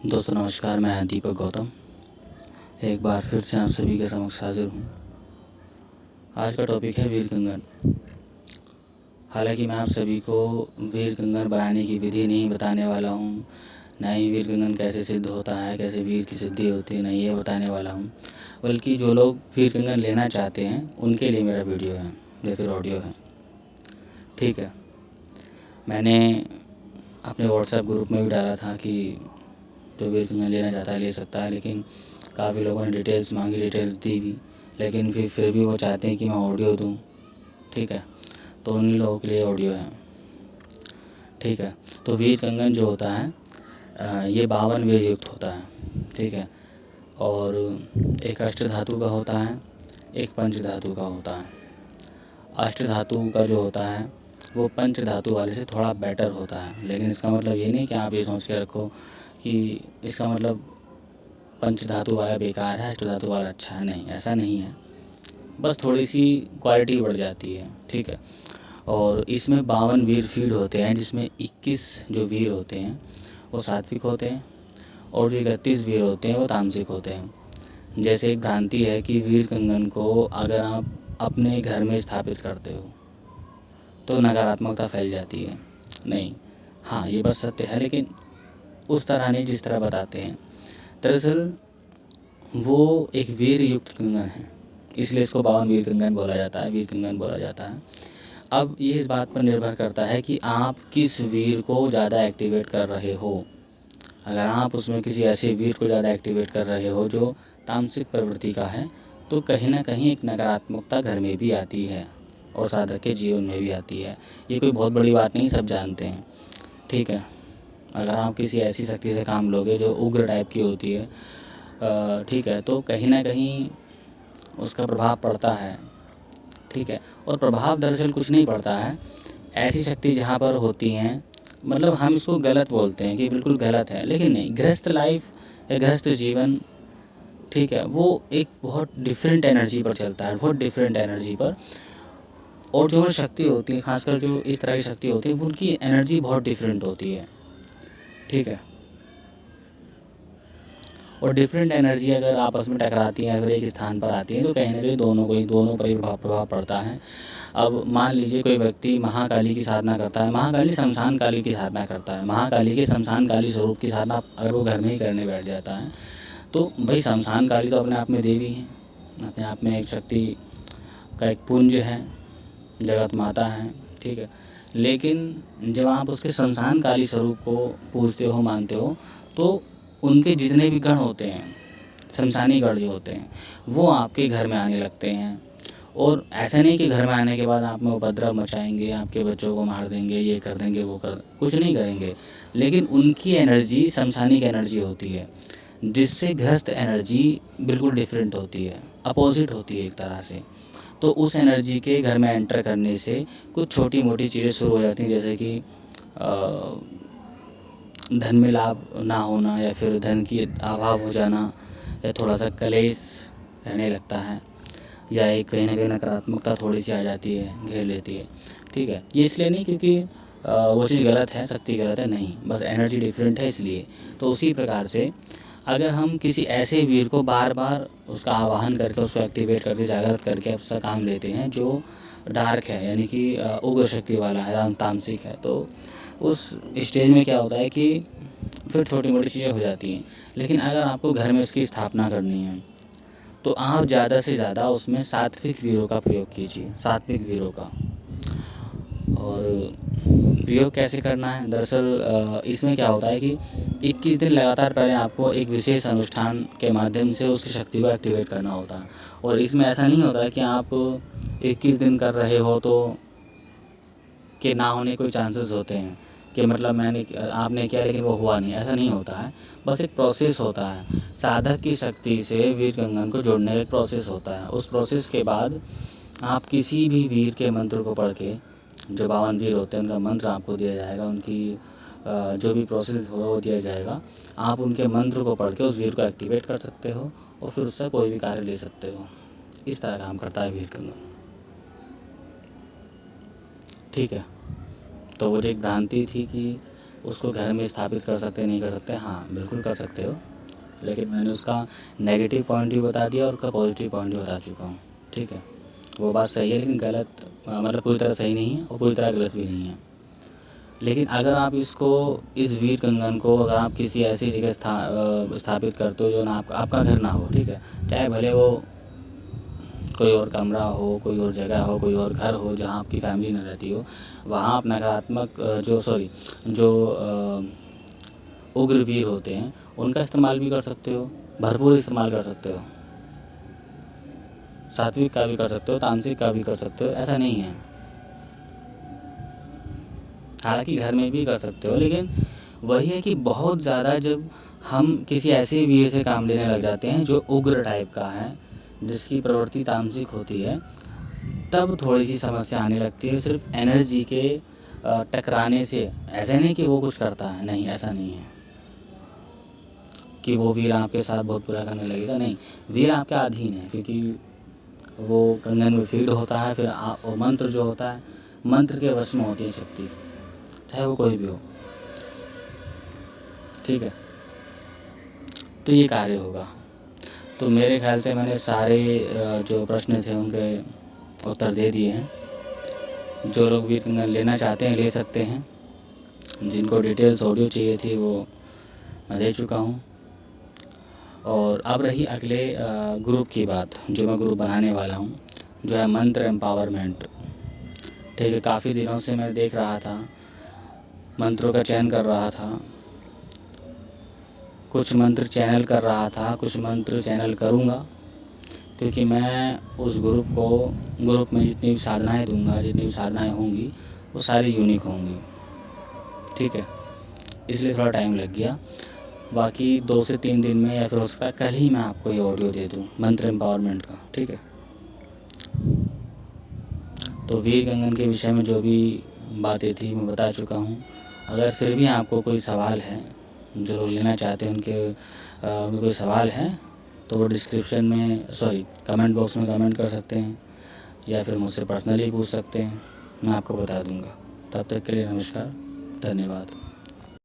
दोस्तों नमस्कार, मैं दीपक गौतम एक बार फिर से आप सभी के समक्ष हाजिर हूँ। आज का टॉपिक है वीर कंगन। हालांकि मैं आप सभी को वीर कंगन बनाने की विधि नहीं बताने वाला हूँ, ना ही वीर कंगन कैसे सिद्ध होता है, कैसे वीर की सिद्धि होती है, नहीं ये बताने वाला हूँ। बल्कि जो लोग वीर कंगन लेना चाहते हैं उनके लिए मेरा वीडियो है या फिर ऑडियो है। ठीक है, मैंने अपने व्हाट्सएप ग्रुप में भी डाला था कि जो वीर कंगन लेना चाहता है ले सकता है, लेकिन काफ़ी लोगों ने डिटेल्स मांगी, डिटेल्स दी भी, लेकिन फिर भी वो चाहते हैं कि मैं ऑडियो दूं। ठीक है, तो उन लोगों के लिए ऑडियो है। ठीक है, तो वीर कंगन जो होता है ये 52 वीर युक्त होता है। ठीक है, और एक अष्ट धातु का होता है, एक पंच धातु का होता है। अष्ट धातु का जो होता है वो पंच धातु वाले से थोड़ा बेटर होता है, लेकिन इसका मतलब ये नहीं कि आप ये सोच के रखो कि इसका मतलब पंच धातु वाला बेकार है, अष्ट धातु वाला अच्छा है। नहीं, ऐसा नहीं है, बस थोड़ी सी क्वालिटी बढ़ जाती है। ठीक है, और इसमें 52 वीर फीड होते हैं, जिसमें 21 जो वीर होते हैं वो सात्विक होते हैं और जो 31 वीर होते हैं वो तामसिक होते हैं। जैसे एक भ्रांति है कि वीर कंगन को अगर आप अपने घर में स्थापित करते हो तो नकारात्मकता फैल जाती है। नहीं, हाँ ये बात सत्य है, लेकिन उस तरह नहीं जिस तरह बताते हैं। दरअसल वो एक वीर युक्त कंगन है, इसलिए इसको 52 वीर कंगन बोला जाता है, वीर कंगन बोला जाता है। अब ये इस बात पर निर्भर करता है कि आप किस वीर को ज़्यादा एक्टिवेट कर रहे हो। अगर आप उसमें किसी ऐसे वीर को ज़्यादा एक्टिवेट कर रहे हो जो तामसिक प्रवृत्ति का है, तो कहीं ना कहीं एक नकारात्मकता घर में भी आती है और साधक के जीवन में भी आती है। ये कोई बहुत बड़ी बात नहीं, सब जानते हैं। ठीक है, अगर आप किसी ऐसी शक्ति से काम लोगे जो उग्र टाइप की होती है, ठीक है, तो कहीं ना कहीं उसका प्रभाव पड़ता है। ठीक है, और प्रभाव दरअसल कुछ नहीं पड़ता है। ऐसी शक्ति जहाँ पर होती हैं, मतलब हम इसको गलत बोलते हैं कि बिल्कुल गलत है, लेकिन नहीं, गृहस्थ लाइफ या गृहस्थ जीवन, ठीक है, वो एक बहुत डिफरेंट एनर्जी पर चलता है, बहुत डिफरेंट एनर्जी पर। और जो शक्ति होती है, खासकर जो इस तरह की शक्ति होती है, उनकी एनर्जी बहुत डिफरेंट होती है। ठीक है, और डिफरेंट एनर्जी अगर आपस में टकराती हैं, अगर एक स्थान पर आती हैं, तो कहीं ना कहीं दोनों पर ही प्रभाव पड़ता है। अब मान लीजिए कोई व्यक्ति महाकाली की साधना करता है, महाकाली शमशान काली की साधना करता है, महाकाली के शमशान काली स्वरूप की साधना अगर वो घर में ही करने बैठ जाता है, तो भाई शमशान काली तो अपने आप में देवी है, अपने आप में एक शक्ति का एक पुंज है, जगत माता है। ठीक है, लेकिन जब आप उसके शमशान काली स्वरूप को पूजते हो, मानते हो, तो उनके जितने भी गण होते हैं, शमशानी गण जो होते हैं, वो आपके घर में आने लगते हैं। और ऐसा नहीं कि घर में आने के बाद आप में उपद्रव मचाएंगे, आपके बच्चों को मार देंगे, ये कर देंगे, वो कर, कुछ नहीं करेंगे, लेकिन उनकी एनर्जी शमशानी की एनर्जी होती है, जिससे गृहस्थ एनर्जी बिल्कुल डिफरेंट होती है, अपोजिट होती है एक तरह से। तो उस एनर्जी के घर में एंटर करने से कुछ छोटी मोटी चीज़ें शुरू हो जाती हैं, जैसे कि धन में लाभ ना होना, या फिर धन की अभाव हो जाना, या थोड़ा सा कलेश रहने लगता है, या एक कहीं ना कहीं नकारात्मकता थोड़ी सी आ जाती है, घेर लेती है। ठीक है, ये इसलिए नहीं क्योंकि वो चीज़ गलत है, शक्ति गलत है, नहीं, बस एनर्जी डिफरेंट है इसलिए। तो उसी प्रकार से अगर हम किसी ऐसे वीर को बार बार उसका आवाहन करके, उसको एक्टिवेट करके, जागृत करके उसका काम लेते हैं जो डार्क है, यानी कि उग्र शक्ति वाला है, तामसिक है, तो उस स्टेज में क्या होता है कि फिर छोटी मोटी चीज़ें हो जाती हैं। लेकिन अगर आपको घर में उसकी स्थापना करनी है, तो आप ज़्यादा से ज़्यादा उसमें सात्विक वीरों का प्रयोग कीजिए, सात्विक वीरों का। और प्रयोग कैसे करना है, दरअसल इसमें क्या होता है कि 21 दिन लगातार पहले आपको एक विशेष अनुष्ठान के माध्यम से उसकी शक्ति को एक्टिवेट करना होता है। और इसमें ऐसा नहीं होता है कि आप 21 दिन कर रहे हो तो कि ना होने कोई चांसेस होते हैं, कि मतलब आपने किया लेकिन वो हुआ नहीं, ऐसा नहीं होता है। बस एक प्रोसेस होता है, साधक की शक्ति से वीर कंगन को जोड़ने का एक प्रोसेस होता है। उस प्रोसेस के बाद आप किसी भी वीर के मंत्र को पढ़ के, जो 52 वीर होते हैं उनका मंत्र आपको दिया जाएगा, उनकी जो भी प्रोसेस हो वो दिया जाएगा, आप उनके मंत्र को पढ़ के उस वीर को एक्टिवेट कर सकते हो और फिर उससे कोई भी कार्य ले सकते हो। इस तरह काम करता है वीर कंगन। ठीक है, तो वो एक भ्रांति थी कि उसको घर में स्थापित कर सकते नहीं कर सकते? हाँ, बिल्कुल कर सकते हो, लेकिन मैंने उसका नेगेटिव पॉइंट भी बता दिया और उसका पॉजिटिव पॉइंट भी बता चुका हूँ, ठीक है। वो बात सही है, लेकिन गलत मतलब पूरी तरह सही नहीं है और पूरी तरह गलत भी नहीं है। लेकिन अगर आप इसको, इस वीर कंगन को अगर आप किसी ऐसी जगह स्थापित करते हो जो ना आपका घर ना हो, ठीक है, चाहे भले वो कोई और कमरा हो, कोई और जगह हो, कोई और घर हो जहाँ आपकी फैमिली न रहती हो, वहाँ आप नकारात्मक जो उग्र वीर होते हैं उनका इस्तेमाल भी कर सकते हो, भरपूर इस्तेमाल कर सकते हो, सात्विक का भी कर सकते हो, तामसिक का भी कर सकते हो, ऐसा नहीं है। हालांकि घर में भी कर सकते हो, लेकिन वही है कि बहुत ज़्यादा जब हम किसी ऐसे वीर से काम लेने लग जाते हैं जो उग्र टाइप का है, जिसकी प्रवृत्ति तामसिक होती है, तब थोड़ी सी समस्या आने लगती है। सिर्फ एनर्जी के टकराने से, ऐसा नहीं कि वो कुछ करता है, नहीं, ऐसा नहीं है कि वो वीर आपके साथ बहुत बुरा करने लगेगा, नहीं, वीर आपके अधीन है, क्योंकि वो कंगन में फीड होता है। फिर वो मंत्र जो होता है, मंत्र के वश में होती है शक्ति, चाहे वो कोई भी हो, ठीक है। तो ये कार्य होगा। तो मेरे ख्याल से मैंने सारे जो प्रश्न थे उनके उत्तर दे दिए हैं। जो लोग वीर कंगन लेना चाहते हैं ले सकते हैं, जिनको डिटेल्स ऑडियो चाहिए थी वो मैं दे चुका हूँ। और अब रही अगले ग्रुप की बात, जो मैं ग्रुप बनाने वाला हूँ, जो है मंत्र एम्पावरमेंट, ठीक है। काफ़ी दिनों से मैं देख रहा था, मंत्रों का चयन कर रहा था, कुछ मंत्र चैनल कर रहा था, कुछ मंत्र चैनल करूँगा, क्योंकि मैं उस ग्रुप में जितनी भी साधनाएँ दूंगा, जितनी भी साधनाएँ होंगी वो सारी यूनिक होंगी, ठीक है। इसलिए थोड़ा टाइम लग गया। बाकी 2 से 3 दिन में, या फिर हो सकता है कल ही मैं आपको ये ऑडियो दे दूँ मंत्र एम्पावरमेंट का, ठीक है। तो वीर कंगन के विषय में जो भी बातें थी मैं बता चुका हूँ। अगर फिर भी आपको कोई सवाल है, जो लोग लेना चाहते हैं उनके कोई सवाल है, तो वो डिस्क्रिप्शन में कमेंट बॉक्स में कमेंट कर सकते हैं, या फिर मुझसे पर्सनली पूछ सकते हैं, मैं आपको बता दूंगा। तब तक के लिए नमस्कार, धन्यवाद।